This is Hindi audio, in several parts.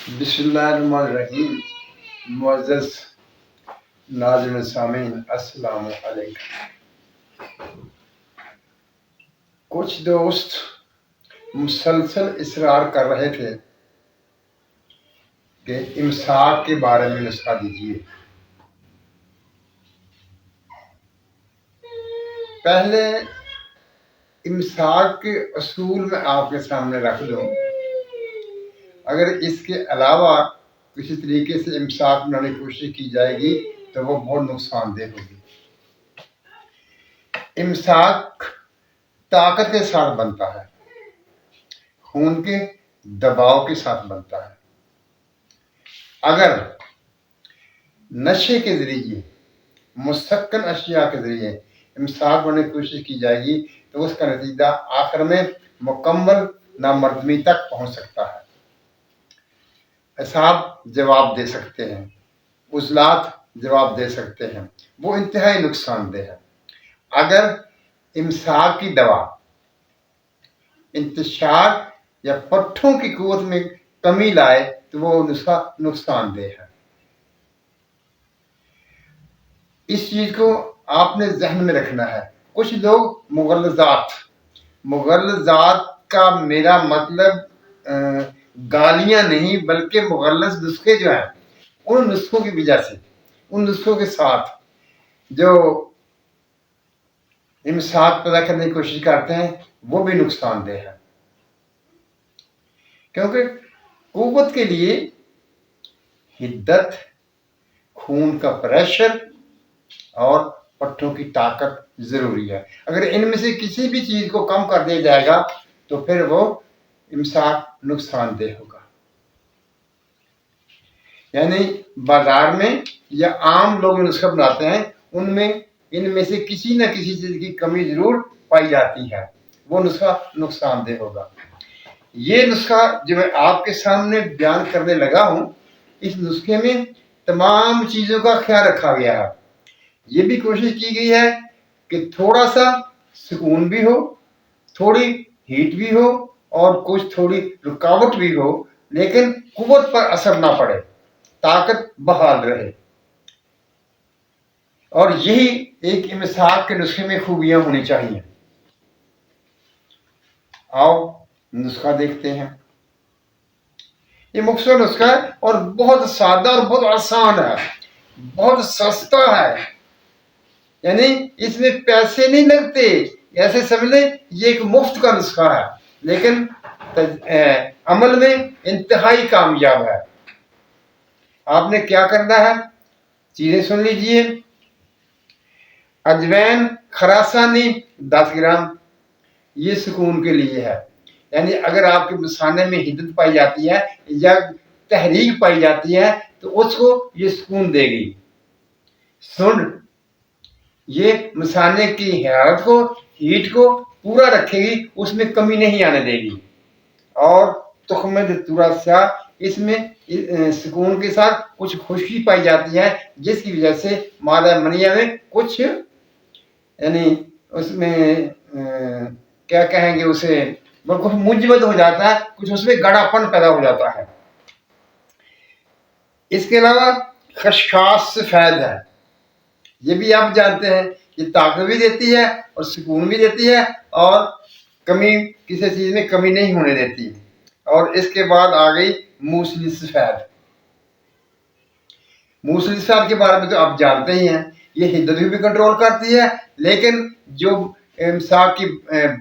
बिस्मिल्लाहिर्रहमानिर्रहीम। मुअज़्ज़ज़ नाज़िरीन सामीन, अस्सलामु अलैकुम। कुछ दोस्त मुसलसल इसरार कर रहे थे कि इमसाक के बारे में नुस्खा दीजिए। पहले इमसाक के असूल में आपके सामने रख दूं। अगर इसके अलावा किसी तरीके से इमसाक बनाने की कोशिश की जाएगी तो वो बहुत नुकसानदेह होगी। इमसाक ताकत के साथ बनता है, खून के दबाव के साथ बनता है। अगर नशे के जरिए, मुसक्कन अशिया के जरिए इमसाक बनने की कोशिश की जाएगी तो उसका नतीजा आखिर में मुकम्मल नामर्दमी तक पहुंच सकता है। असाब जवाब दे सकते हैं, उज़लात जवाब दे सकते हैं, वो इंतहाई नुकसानदेह है। अगर इमसाक की दवा इंतशार या पट्ठों की कुव्वत में कमी लाए तो वो नुस्खा नुकसानदेह है। इस चीज को आपने जहन में रखना है। कुछ लोग मुगल्लज़ात का मेरा मतलब गालियां नहीं बल्कि मुगल्लज़ नुस्खे जो हैं, उन नुस्खों की वजह से, उन नुस्खों के साथ जो इमसाक पैदा करने की कोशिश करते हैं वो भी नुकसानदेह है। क्योंकि कुव्वत के लिए हिद्दत, खून का प्रेशर और पट्टों की ताकत जरूरी है। अगर इनमें से किसी भी चीज को कम कर दिया जाएगा तो फिर वो इमसाक नुकसानदेह होगा। यानी बाजार में या आम लोग नुस्खा बनाते हैं, उनमें इनमें से किसी न किसी चीज की कमी जरूर पाई जाती है, वो नुस्खा नुकसानदेह होगा। ये नुस्खा जो मैं आपके सामने बयान करने लगा हूं, इस नुस्खे में तमाम चीजों का ख्याल रखा गया है। ये भी कोशिश की गई है कि थोड़ा सा सुकून भी हो, थोड़ी हीट भी हो और कुछ थोड़ी रुकावट भी हो, लेकिन कुव्वत पर असर ना पड़े, ताकत बहाल रहे। और यही एक इमसाक के नुस्खे में खूबियां होनी चाहिए। आओ नुस्खा देखते हैं। ये मुख्तसर नुस्खा है और बहुत सादा और बहुत आसान है, बहुत सस्ता है। यानी इसमें पैसे नहीं लगते, ऐसे समझ लें ये एक मुफ्त का नुस्खा है, लेकिन अमल में इंतहाई कामयाब है। आपने क्या करना है, चीजें सुन लीजिए। अजवैन खरासानी 10 ग्राम, ये सुकून के लिए है। यानी अगर आपके मसाने में हिद्दत पाई जाती है या तहरीक पाई जाती है तो उसको ये सुकून देगी। सुंड, ये मसाने की हरारत को, हीट को पूरा रखेगी, उसमें कमी नहीं आने देगी। और तुख्म दस्तूरा स्याह, इसमें सुकून के साथ कुछ खुशकी पाई जाती है, जिसकी वजह से मादा मनिया में कुछ यानी उसमें क्या कहेंगे उसे, कुछ मुंजमद हो जाता है, कुछ उसमें गड़ापन पैदा हो जाता है। इसके अलावा खसखास सफेद है, ये भी आप जानते हैं, ये ताकत भी देती है और सुकून भी देती है और कमी, किसी चीज में कमी नहीं होने देती। और इसके बाद आ गई मूसली सफेद। मूसली सफेद के बारे में तो आप जानते ही हैं, ये हिद्दत भी कंट्रोल करती है, लेकिन जो इमसाक की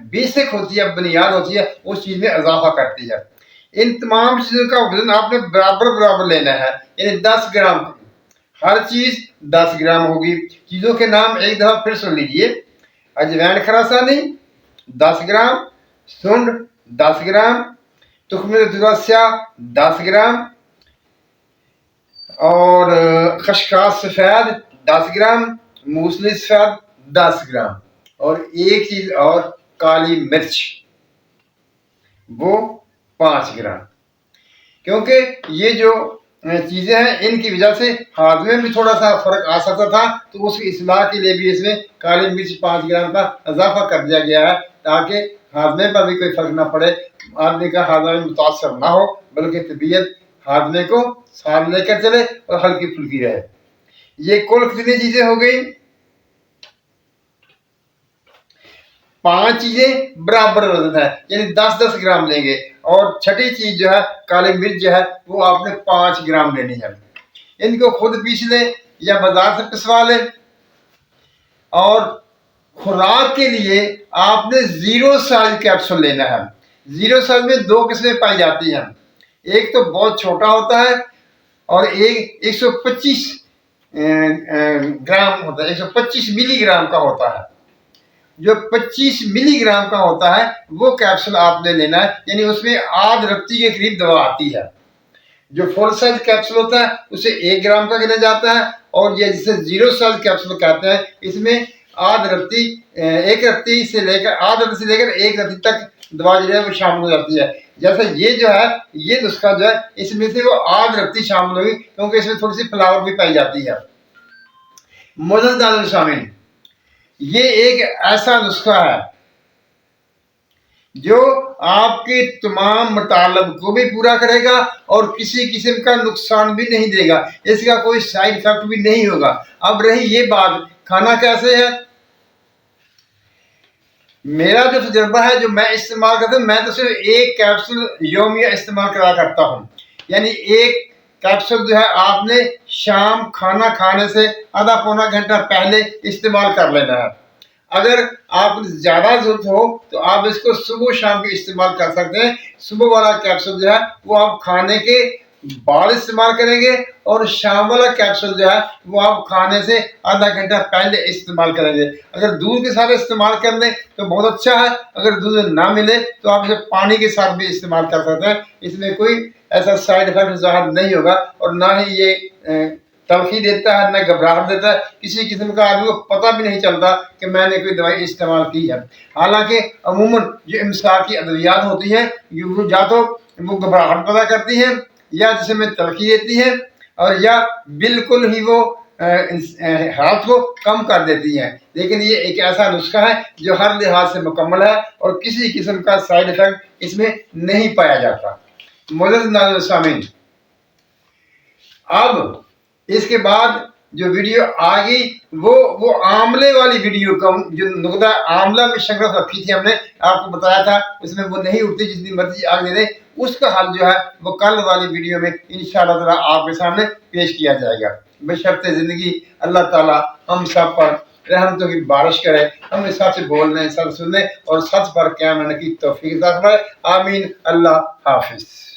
बेसिक होती है, बुनियाद होती है, उस चीज में इजाफा करती है। इन तमाम चीजों का वजन आपने बराबर बराबर लेना है, यानी 10 ग्राम, हर चीज 10 ग्राम होगी। चीजों के नाम एक दफा फिर सुन लीजिए। अजवैन खरासानी 10 ग्राम, सुंड 10 ग्राम, तुख्म स्याह 10 ग्राम और खसखास सफेद 10 ग्राम, मूसली सफेद 10 ग्राम और एक चीज और, काली मिर्च, वो 5 ग्राम। क्योंकि ये जो चीजें हैं, इनकी वजह से हाजमे में भी थोड़ा सा फर्क आ सकता था, तो उसकी इस्लाह के लिए भी इसमें काली मिर्च 5 ग्राम का इजाफा कर दिया गया है, ताकि हाजमे पर भी कोई फर्क ना पड़े, आदमी का हाजमा मुतासर ना हो, बल्कि तबीयत हाथ में को साथ लेकर चले और हल्की फुल्की रहे। ये कुल कितनी चीजें हो गई? 5 चीजें बराबर वजन है, यानी 10-10 ग्राम लेंगे। और छठी चीज जो है काली मिर्च जो है वो आपने 5 ग्राम लेनी है। इनको खुद पीस ले या बाजार से पिसवा ले। और खुराक के लिए आपने 0 साइज कैप्सूल लेना है। 0 साइज में 2 किस्में पाई जाती हैं, एक तो बहुत छोटा होता है और एक 125 ग्राम होता है, 125 मिलीग्राम का होता है। जो 25 मिलीग्राम का होता है वो कैप्सूल आपने लेना है, यानी उसमें आध रत्ती के करीब दवा आती है। जो फुल साइज कैप्सूल होता है उसे 1 ग्राम का गिना जाता है, और ये जिसे 0 साइज कैप्सूल कहते हैं इसमें आध रत्ती, एक रत्ती से लेकर आध रत्ती से लेकर 1 रत्ती तक दवा जो है वो शामिल हो जाती है। जैसे ये जो है ये नुस्खा जो है इसमें से वो आध रत्ती शामिल होगी, क्योंकि इसमें थोड़ी सी फ्लावर भी पाई जाती है। मोअज़्ज़िज़ सामीन, ये एक ऐसा नुस्खा है जो आपके तमाम मतलब को भी पूरा करेगा और किसी किस्म का नुकसान भी नहीं देगा, इसका कोई साइड इफेक्ट भी नहीं होगा। अब रही ये बात खाना कैसे है, मेरा जो तजुर्बा है जो मैं इस्तेमाल करता हूँ, मैं तो सिर्फ 1 कैप्सूल यौमिया इस्तेमाल करा करता हूँ। यानी 1 कैप्सूल जो है आपने शाम खाना खाने से आधा पौना घंटा पहले इस्तेमाल कर लेना है। अगर आप ज़्यादा जरूरत हो तो आप इसको सुबह शाम भी इस्तेमाल कर सकते हैं। सुबह वाला कैप्सूल जो है वो आप खाने के बाद इस्तेमाल करेंगे, और शाम वाला कैप्सूल जो है वो आप खाने से आधा घंटा पहले इस्तेमाल करेंगे। अगर दूध के साथ इस्तेमाल कर लें तो बहुत अच्छा है, अगर दूध ना मिले तो आप इसे पानी के साथ भी इस्तेमाल कर सकते हैं। इसमें कोई ऐसा साइड इफेक्ट ज़ाहिर नहीं होगा, और ना ही ये तलखी देता है, न घबराहट देता है। किसी किस्म का आदमी को पता भी नहीं चलता कि मैंने कोई दवाई इस्तेमाल की है। हालांकि अमूमन जो इमसाक की अद्वियात होती हैं या तो वो घबराहट पैदा करती हैं, या जिसमें तलखी देती हैं, और या बिल्कुल ही वो हाथ को कम कर देती हैं। लेकिन ये एक ऐसा नुस्खा है जो हर लिहाज से मुकम्मल है और किसी किस्म का साइड इफेक्ट इसमें नहीं पाया जाता। मोअज़्ज़िज़ सामीन, अब इसके बाद जो वीडियो आ गई वो आंवले वाली वीडियो का, जो नुकता आंवला में शंकर रखी थी हमने आपको बताया था, उसमें वो नहीं उठती जितनी मर्जी आग दे दे, उसका हल जो है वो कल वाली वीडियो में इंशाअल्लाह ताला आपके सामने पेश किया जाएगा। बशर्ते ज़िंदगी अल्लाह ताला हम सब पर रहमतों की बारिश करे, हमें सच बोलने, सच सुनने और सच पर कायम रहने की तौफीक अता फरमाए। आमीन। अल्लाह हाफिज़।